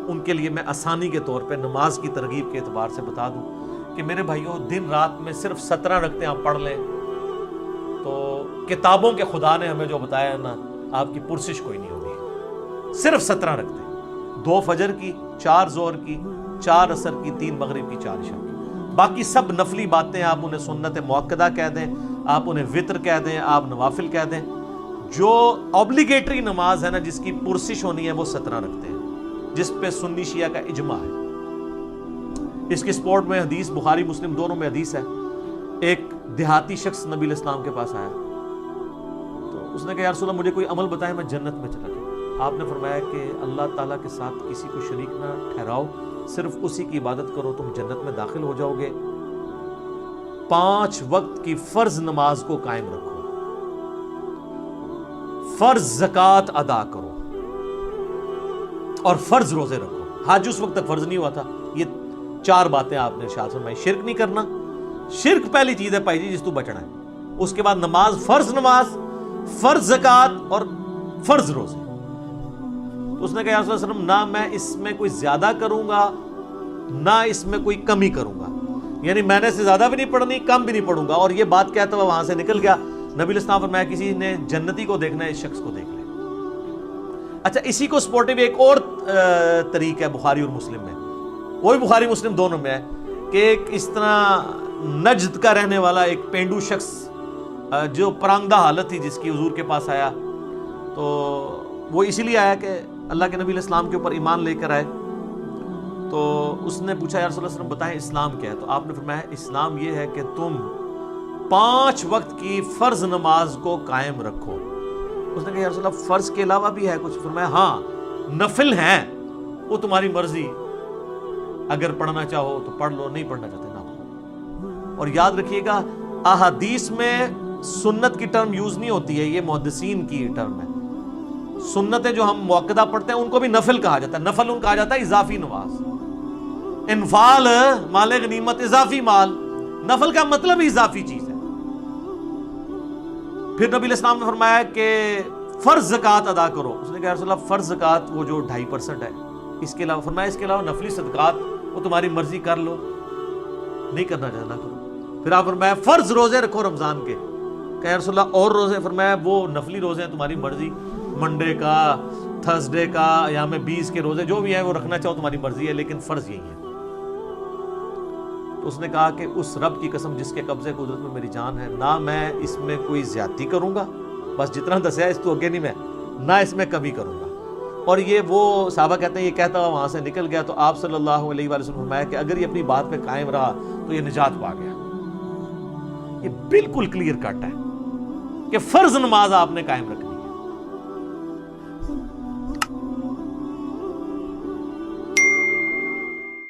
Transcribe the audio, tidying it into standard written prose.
ان کے لیے میں آسانی کے طور پہ نماز کی ترغیب کے اعتبار سے بتا دوں کہ میرے بھائیوں دن رات میں صرف 17 رکعتیں آپ پڑھ لیں تو کتابوں کے خدا نے ہمیں جو بتایا ہے نا، آپ کی پرسش کوئی نہیں ہوگی. صرف 17 رکعتیں، 2 فجر کی، 4 ظہر کی، 4 عصر کی، 3 مغرب کی، 4 عشاء کی. باقی سب نفلی باتیں آپ انہیں سنت مؤکدہ کہہ دیں، آپ انہیں وطر کہہ دیں، آپ نوافل کہہ دیں. جو اوبلیگیٹری نماز ہے نا، جس کی پرسش ہونی ہے، وہ 17 رکعتیں ہیں، جس پہ سنی شیعہ کا اجماع ہے. اس کی سپورٹ میں حدیث بخاری مسلم دونوں میں حدیث ہے. ایک دیہاتی شخص نبی علیہ السلام کے پاس آیا تو اس نے کہا یا رسول اللہ مجھے کوئی عمل بتائیں میں جنت میں چلا جاؤں. آپ نے فرمایا کہ اللہ تعالیٰ کے ساتھ کسی کو شریک نہ ٹھہراؤ، صرف اسی کی عبادت کرو، تم جنت میں داخل ہو جاؤ گے. 5 وقت کی فرض نماز کو قائم رکھو، فرض زکوٰۃ ادا کرو اور فرض روزے رکھو. حج اس وقت تک فرض نہیں ہوا تھا. یہ 4 باتیں آپ نے ارشاد فرمائی. شرک نہیں کرنا، شرک پہلی چیز ہے بھائی جی جس تو بچنا ہے. اس کے بعد نماز، فرض زکوٰۃ اور فرض روزے. تو اس نے کہا یا رسول اللہ صلی اللہ علیہ وسلم نہ میں اس میں کوئی زیادہ کروں گا نہ اس میں کوئی کمی کروں گا، یعنی میں نے سے زیادہ بھی نہیں پڑھنی، کم بھی نہیں پڑھوں گا. اور یہ بات کہتا ہوا وہاں سے نکل گیا. نبی علیہ السلام فرمایا کسی نے جنتی کو دیکھنا ہے اس شخص کو دیکھ لے. اچھا اسی کو سپورٹیو ایک اور طریق ہے بخاری اور مسلم میں، وہی بخاری مسلم دونوں میں ہے کہ ایک اس طرح نجد کا رہنے والا ایک پینڈو شخص جو پرانگدہ حالت تھی جس کی حضور کے پاس آیا، تو وہ اسی لیے آیا کہ اللہ کے نبی علیہ السلام کے اوپر ایمان لے کر آئے. تو اس نے پوچھا یا رسول اللہ صلی اللہ علیہ وسلم بتائیں اسلام کیا ہے؟ تو آپ نے فرمایا اسلام یہ ہے کہ تم 5 وقت کی فرض نماز کو قائم رکھو. اس نے کہا یا رسول اللہ فرض کے علاوہ بھی ہے کچھ؟ فرمایا ہاں نفل ہیں، وہ تمہاری مرضی، اگر پڑھنا چاہو تو پڑھ لو، نہیں پڑھنا چاہتے نہ پڑھو. اور یاد رکھیے گا احادیث میں سنت کی ٹرم یوز نہیں ہوتی ہے، یہ محدثین کی ٹرم ہے. سنتیں جو ہم مؤکدہ پڑھتے ہیں ان کو بھی نفل کہا جاتا ہے. نفل ان کہا جاتا ہے اضافی نماز. انفال مال غنیمت اضافی مال، نفل کا مطلب اضافی چیز ہے. پھر نبی علیہ السلام نے فرمایا کہ فرض زکوٰۃ ادا کرو. اس نے کہا رسول اللہ فرض زکوٰۃ وہ جو 2.5% ہے، اس کے علاوہ فرمایا اس کے علاوہ نفلی صدقات وہ تمہاری مرضی کر لو، نہیں کرنا چاہنا کرو. پھر آپ فرمایا فرض روزے رکھو رمضان کے. کہ رسول اللہ اور روزے؟ فرمایا وہ نفلی روزے ہیں تمہاری مرضی، منڈے کا، تھرسڈے کا، ایام 20 کے روزے جو بھی ہیں وہ رکھنا چاہو تمہاری مرضی ہے، لیکن فرض یہی ہے. تو اس نے کہا کہ اس رب کی قسم جس کے قبضے قدرت میں میری جان ہے، نہ میں اس میں کوئی زیادتی کروں گا، بس جتنا دسیا اس تو آگے نہیں، میں نہ اس میں کمی کروں گا. اور یہ وہ صحابہ کہتے ہیں یہ کہتا ہوا وہاں سے نکل گیا. تو آپ صلی اللہ علیہ وآلہ وسلم فرمایا کہ اگر یہ اپنی بات پہ قائم رہا تو یہ نجات پا گیا. یہ بالکل کلیئر کٹ ہے کہ فرض نماز آپ نے قائم رکھنی.